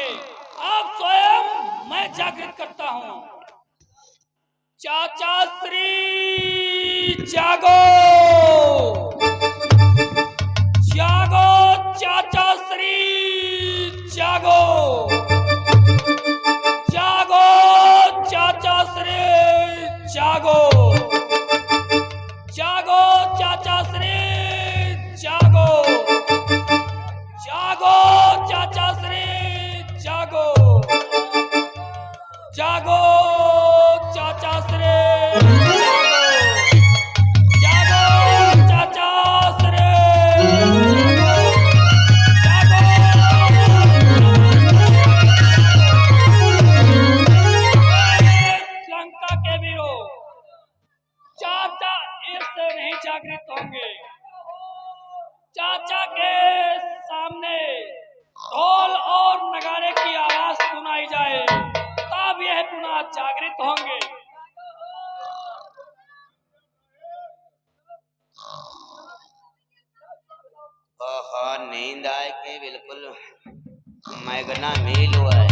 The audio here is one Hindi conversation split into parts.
होंगे। आप स्वयं मैं जागृत करता हूं। चाचा श्री जागो, जागो चाचा श्री जागो, जागो चाचा श्री जागो, जागो चाचा श्री जागो, जागो चाचा श्री जागो, जागो चाचा श्री जागो, जागो चाचा श्री जागो, लंका के वीरों, चाचा इससे नहीं जागृत होंगे। चाचा के सामने ढोल और नगाड़े की आवाज सुनाई जाए तब यह पुनः जागृत होंगे। ओहो, नींद आए के बिल्कुल मैगना मेल हुआ है।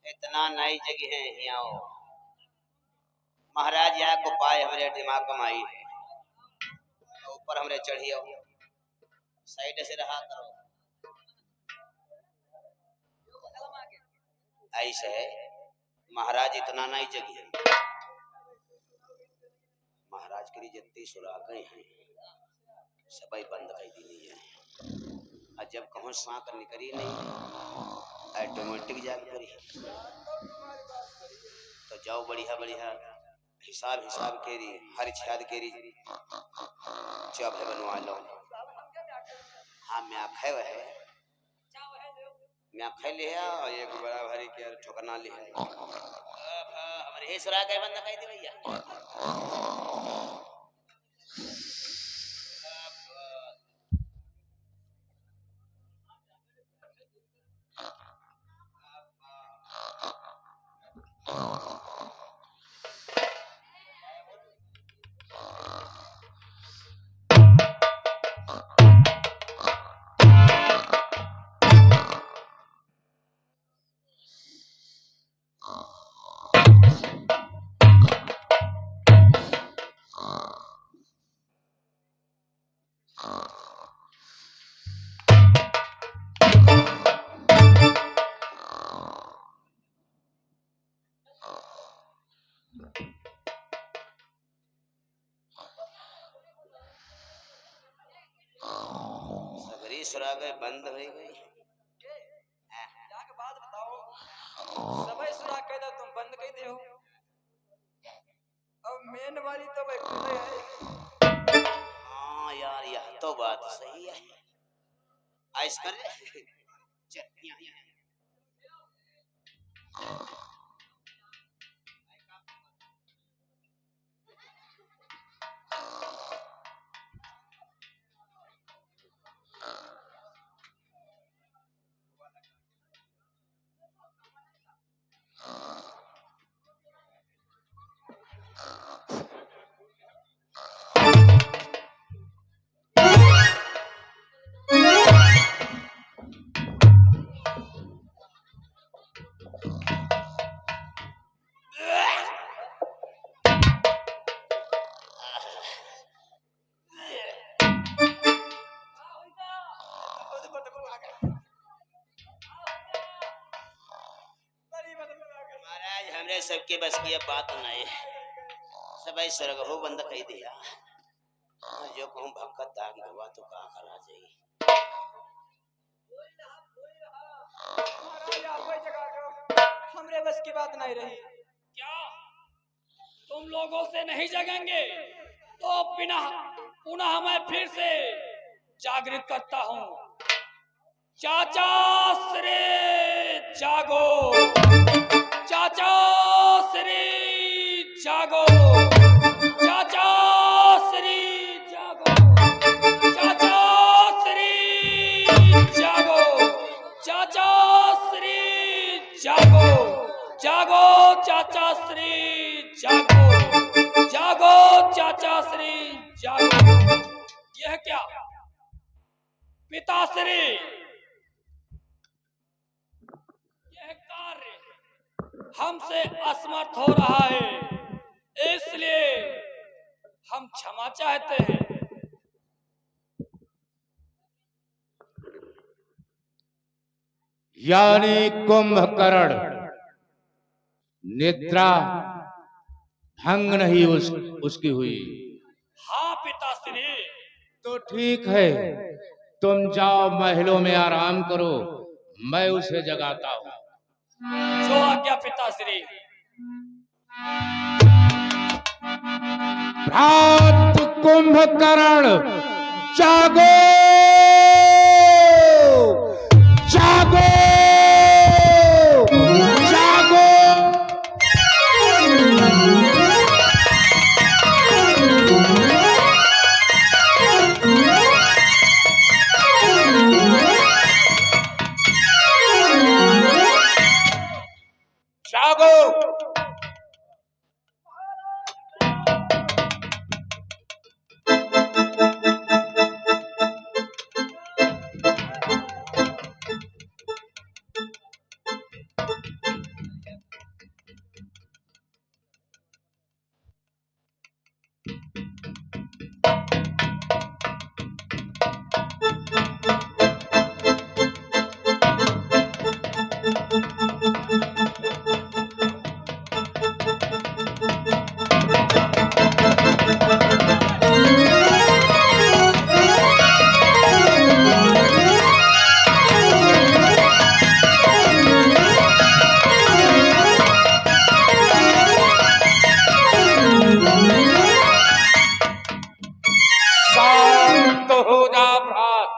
इतना नई जगह है यहाँ महाराज, यहाँ को पाए हमारे दिमाग कमाई है। ऊपर हमरे चढ़ियो साइड से रहा करो। ऐसे है महाराज, इतना नई जगह है। महाराज के लिए जितनी सुराखें हैं सबई बंद कर दी है। और जब कहूँ सांक निकली नहीं ऑटोमेटिक जाग करी तो जाओ बढ़िया बढ़िया हिसाब हिसाब केरी हर छाद केरी जब है बनवा लो। हाँ मैं आखे वह मैं आखे लिया और एक बड़ा भारी के ठोकना लिया। हमारे हे सुरा के बंद कही थी भैया। सबरी सुरागे बंद हो गई। बात बताओ, सबई सुराग कह दो तुम बंद कह दे हो। अब मेन वाली तो भाई खुले है। हाँ यार यह तो बात सही है। आइस कर चल यहाँ हमरे सबके बस की बात नहीं। सबई स्वर्ग हो बंद कही दिया। जो कहूँ भक्कत दाग दवा तो का करा जाई। हमरे बस की बात नहीं रही। क्या तुम लोगों से नहीं जगेंगे तो पुनः मैं फिर से जागृत करता हूँ। चाचा श्री जागो, चाचा श्री जागो। पिताश्री, यह कार्य हमसे असमर्थ हो रहा है, इसलिए हम क्षमा चाहते हैं। यानी कुंभकर्ण निद्रा भंग नहीं उसकी हुई। हाँ पिताश्री। तो ठीक है, तुम जाओ महलों में आराम करो, मैं उसे जगाता हूँ। जो आज्ञा पिताश्री। भ्रात कुंभकर्ण जागो, जागो, जागो। जागो। शांत हो जा भ्रात,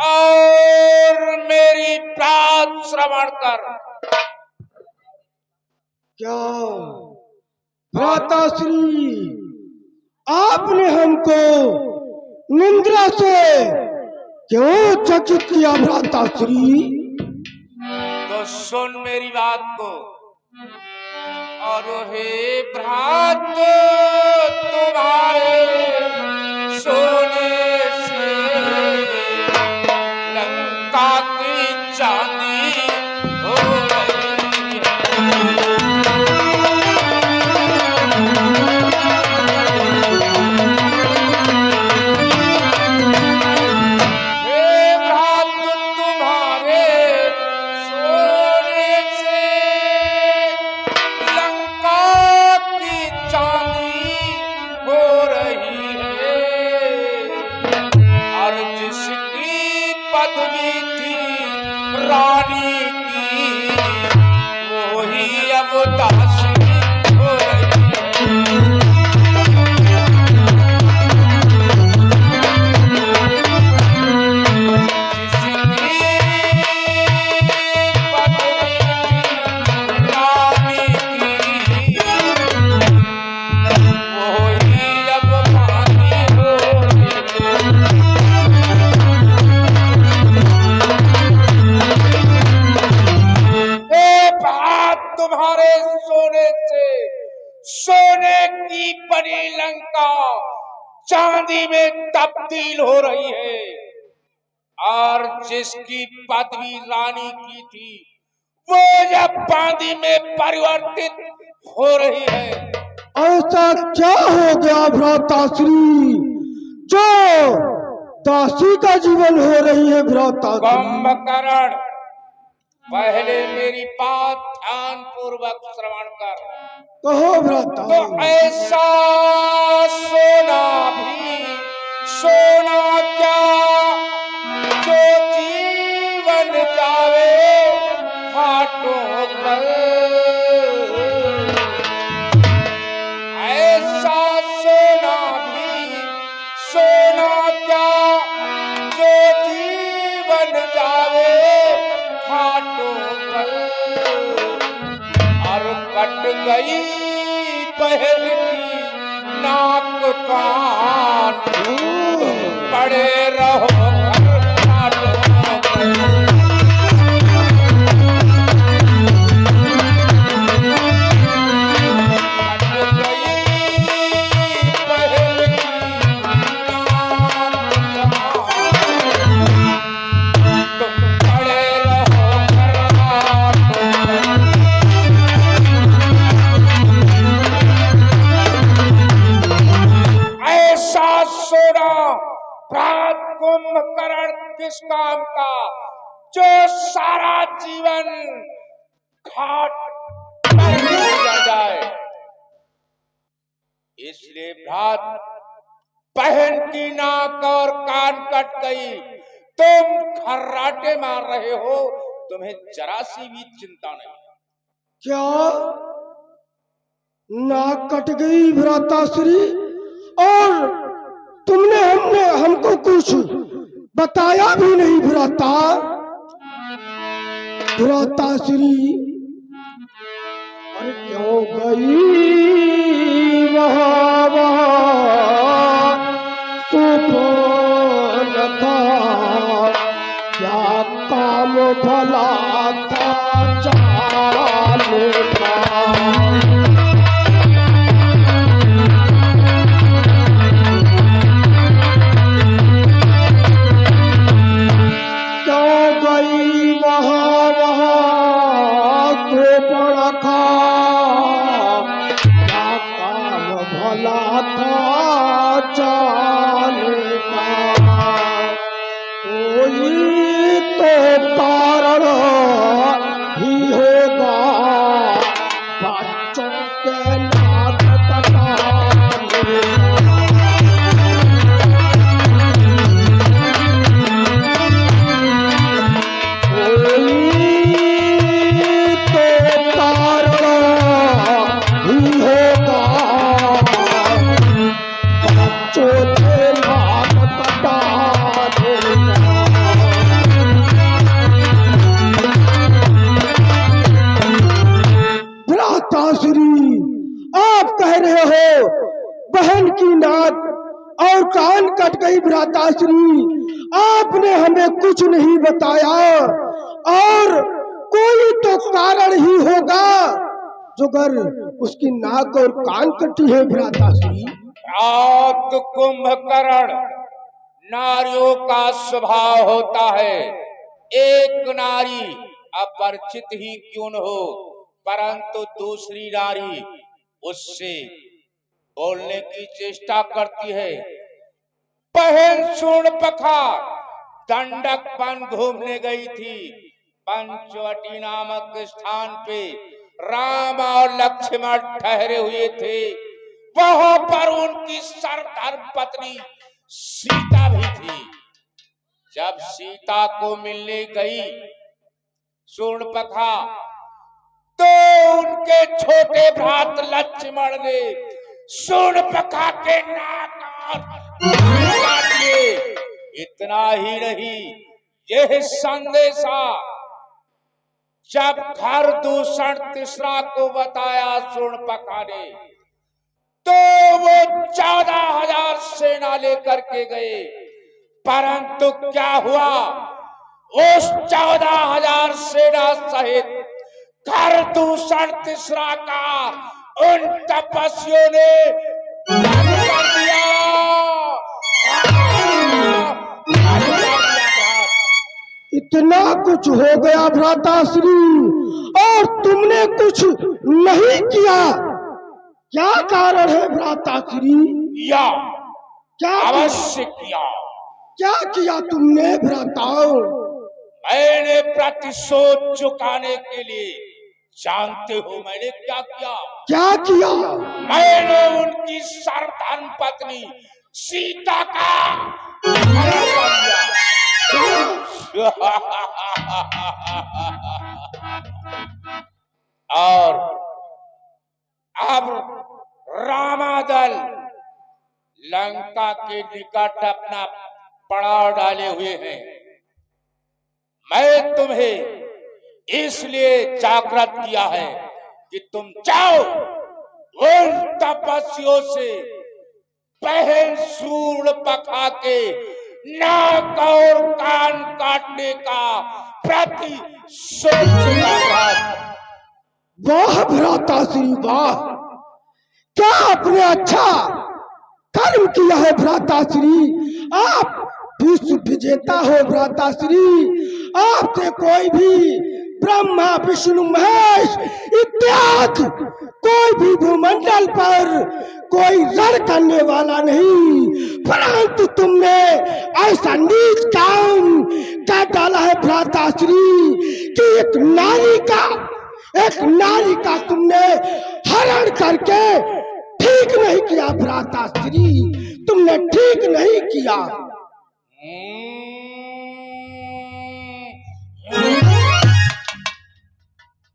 और मेरी बात श्रवण कर। क्या भ्राताश्री, आपने हमको निंद्रा से क्यों चकित किया भ्राताश्री? तो सुन मेरी बात को। और हे भ्रात, तुम्हारे सोने से लंका की चांदी हो रही है। हे भ्रात, तुम्हारे सोने से लंका की चांदी हो रही है। और जिसकी पदवी थी रानी की, वो ही अब दासी हो रही है। तुम्हारे सोने से, सोने की बनी लंका चांदी में तब्दील हो रही है। और जिसकी पदवी रानी की थी, वो जब बांदी में परिवर्तित हो रही है। ऐसा क्या हो गया भ्राताश्री, जो दासी का जीवन हो रही है भ्राताश्री? कुंभकर्ण, पहले मेरी बात ध्यान पूर्वक श्रवण कर। कहो भ्राता। तो ऐसा सोना भी सोना क्या, जो जीवन जावे घाटों पर। ऐसा सोना भी सोना क्या, जो जीवन जावे घाटों पर। और कट गई पहल की नाक कान, पड़े रहो घाटों पर। कुंभकर्ण किस काम का, जो सारा जीवन घाट पर गुजर जाए। इसलिए भ्रात, बहन की नाक और कान कट गई, तुम खर्राटे मार रहे हो, तुम्हें जरा सी भी चिंता नहीं। क्या नाक कट गई भ्राताश्री? और तुमने हमको कुछ बताया भी नहीं भ्राता। भ्राताश्री, अरे क्यों गई वहाँ सुपनखा, क्या काम भला था जाने का। बहन की नाक और कान कट गई भ्राताश्री, आपने हमें कुछ नहीं बताया, और कोई तो कारण ही होगा जो अगर उसकी नाक और कान कटी है भ्राताश्री। कुंभकर्ण, नारियों का स्वभाव होता है, एक नारी अपरिचित ही क्यों न हो, परंतु दूसरी नारी उससे बोलने की चेष्टा करती है। बहन शूर्पणखा दंडक वन घूमने गई थी। पंचवटी नामक स्थान पे राम और लक्ष्मण ठहरे हुए थे। वहां पर उनकी सरधर्म पत्नी सीता भी थी। जब सीता को मिलने गई शूर्पणखा, तो उनके छोटे भ्रात लक्ष्मण ने शूर्पणखा के नाक काट लिए। इतना ही नहीं, यह संदेशा जब घर दूषण तीसरा को बताया शूर्पणखा ने, तो वो 14,000 सेना लेकर के गए। परंतु क्या हुआ, उस 14,000 सेना सहित घर दूषण तीसरा का उन तपस्वियों ने कर दिया। इतना कुछ हो गया भ्राताश्री, और तुमने कुछ नहीं किया, क्या कारण है भ्राताश्री? किया, क्या अवश्य किया। क्या किया तुमने भ्राताओ? मैंने प्रतिशोध चुकाने के लिए, जानते हो मैंने क्या किया? क्या किया? मैंने उनकी सर्वधर्म पत्नी सीता का हरण कर दिया। और अब रामादल लंका के निकट अपना पड़ाव डाले हुए हैं। मैं तुम्हें इसलिए जागृत किया है कि तुम जाओ उन तपस्वियों से बहन शूर्पणखा के नाक और कान काटने का प्रतिशोध चुकाओ। वाह भ्राताश्री वाह, क्या आपने अच्छा कर्म किया है भ्राताश्री। आप विश्व विजेता हो भ्राताश्री, आपसे कोई भी ब्रह्मा विष्णु महेश इत्यादि कोई भी भूमंडल पर कोई रण करने वाला नहीं, परंतु तुमने ऐसा नीच काम कर डाला है भ्राताश्री कि एक नारी का तुमने हरण करके ठीक नहीं किया भ्राताश्री, तुमने ठीक नहीं किया।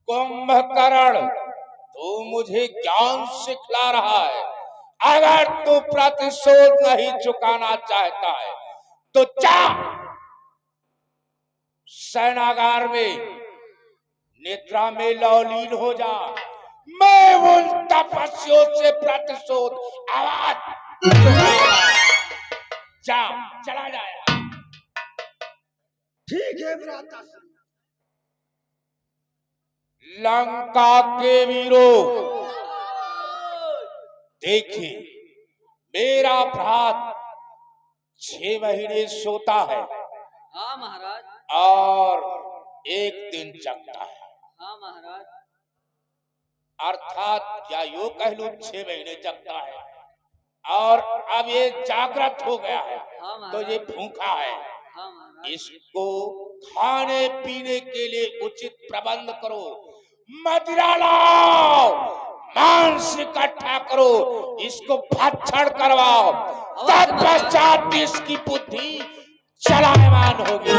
कुंभकर्ण, तू मुझे ज्ञान सिखला रहा है। अगर तू प्रतिशोध नहीं चुकाना चाहता है तो जा सेनागार में निद्रा में लौलीन हो जा। मैं उन तपस्वियों से प्रतिशोध आवाज चुकाऊंगा। जा, चला जाए। ठीक है भ्राता। लंका के वीरों, देखिए मेरा भ्रात 6 महीने सोता है। हाँ महाराज। और 1 दिन जगता है। हाँ महाराज। अर्थात या यूं कह लूं 6 महीने जगता है और अब ये जागृत हो गया है। हाँ तो ये भूखा है। हाँ महाराज। इसको खाने पीने के लिए उचित प्रबंध करो। मदिरा लाओ, मांस इकट्ठा करो, इसको भक्षण करवाओ, तत्पश्चात इसकी बुद्धि चलायमान होगी।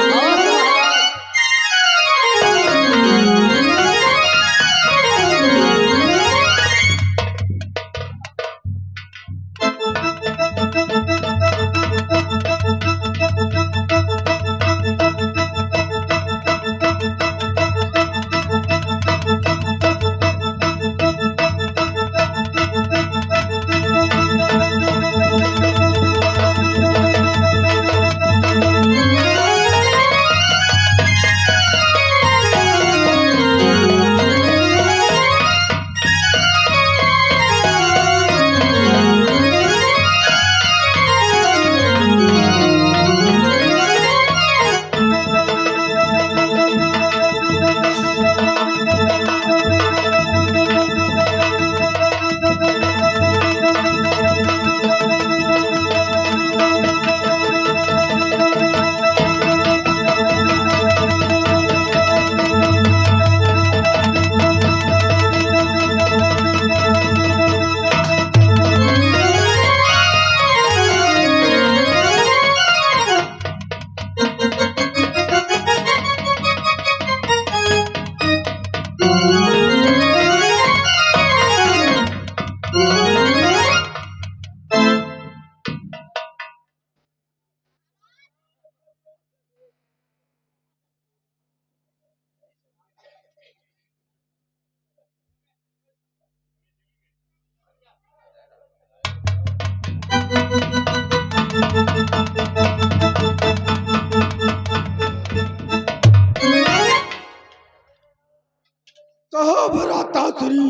कहो भ्राताश्री,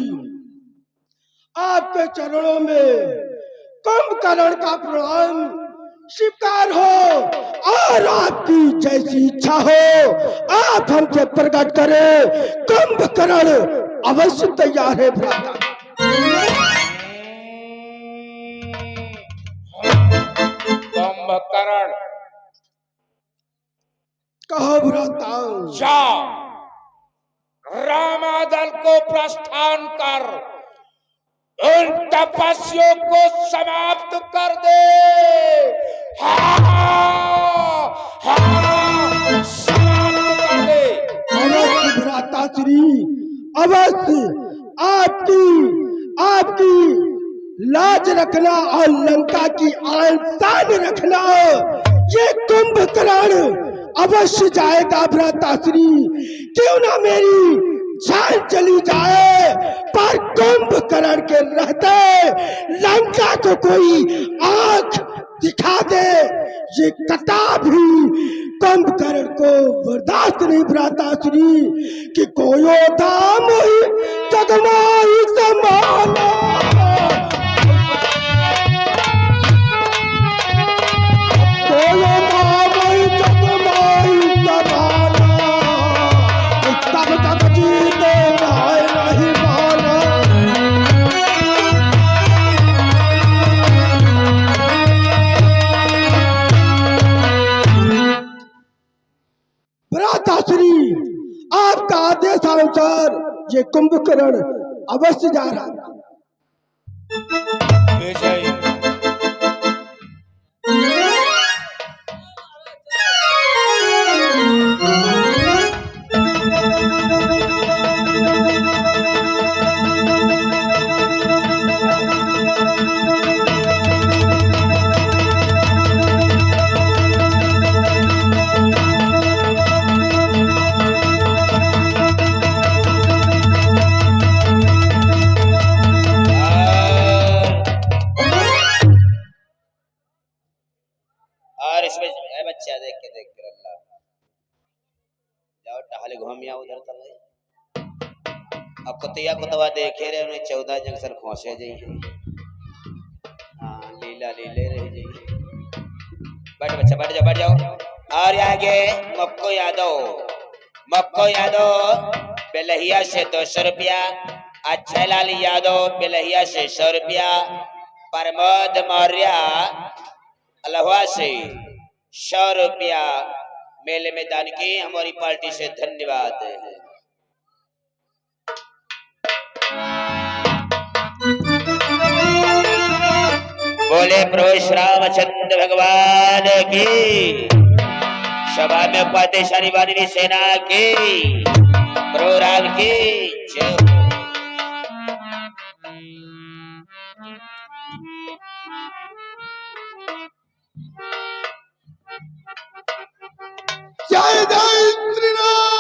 आपके चरणों में कुंभकर्ण का प्रणाम स्वीकार हो और आपकी जैसी इच्छा हो आप हमसे प्रकट करें। कुंभकर्ण अवश्य तैयार है भ्राता। कुंभकर्ण, कहो भ्राता। जा रामादल को प्रस्थान कर उन तपस्वियों को समाप्त कर दे। समाप्त कर दे। अवश्य भ्राताश्री, अवश्य। आपकी लाज रखना और लंका की आन शान रखना, ये कुंभकर्ण अवश्य जाएगा भ्राताश्री। क्यों ना मेरी जान चली जाए, पर कुंभकर्ण के रहते लंका को कोई आंख दिखा दे, ये कदापि कुंभकर्ण को बर्दाश्त नहीं भ्राताश्री कि कोयो धाम जगमाई समाना। कोयो धाम जगमाई समाना, तब अनुसार ये कुंभकर्ण अवश्य जा रहा है। विजय और इसमें ए बच्चा देख के अल्लाह जाओ टहल घूमिया उधर तक अब कुतिया कुतवा देखे रहे उन्हें 14 जंक्शन खोसे जाइए। हाँ लीला लीले रह जाइए। बैठ बच्चा बैठ जाओ। और आगे मक्को यादव बेलहिया से 200 रुपया, अक्षय लाल यादव बेलहिया से 100 रुपया, प्रमोद मौर्य अल्लाह से 100 रुपया मेले में दान की हमारी पार्टी से धन्यवाद। बोले प्रभु श्री रामचंद्र भगवान की, सभा में उपदेशारी वाली सेना की, प्रभु राम की जय। जय जय श्री राम।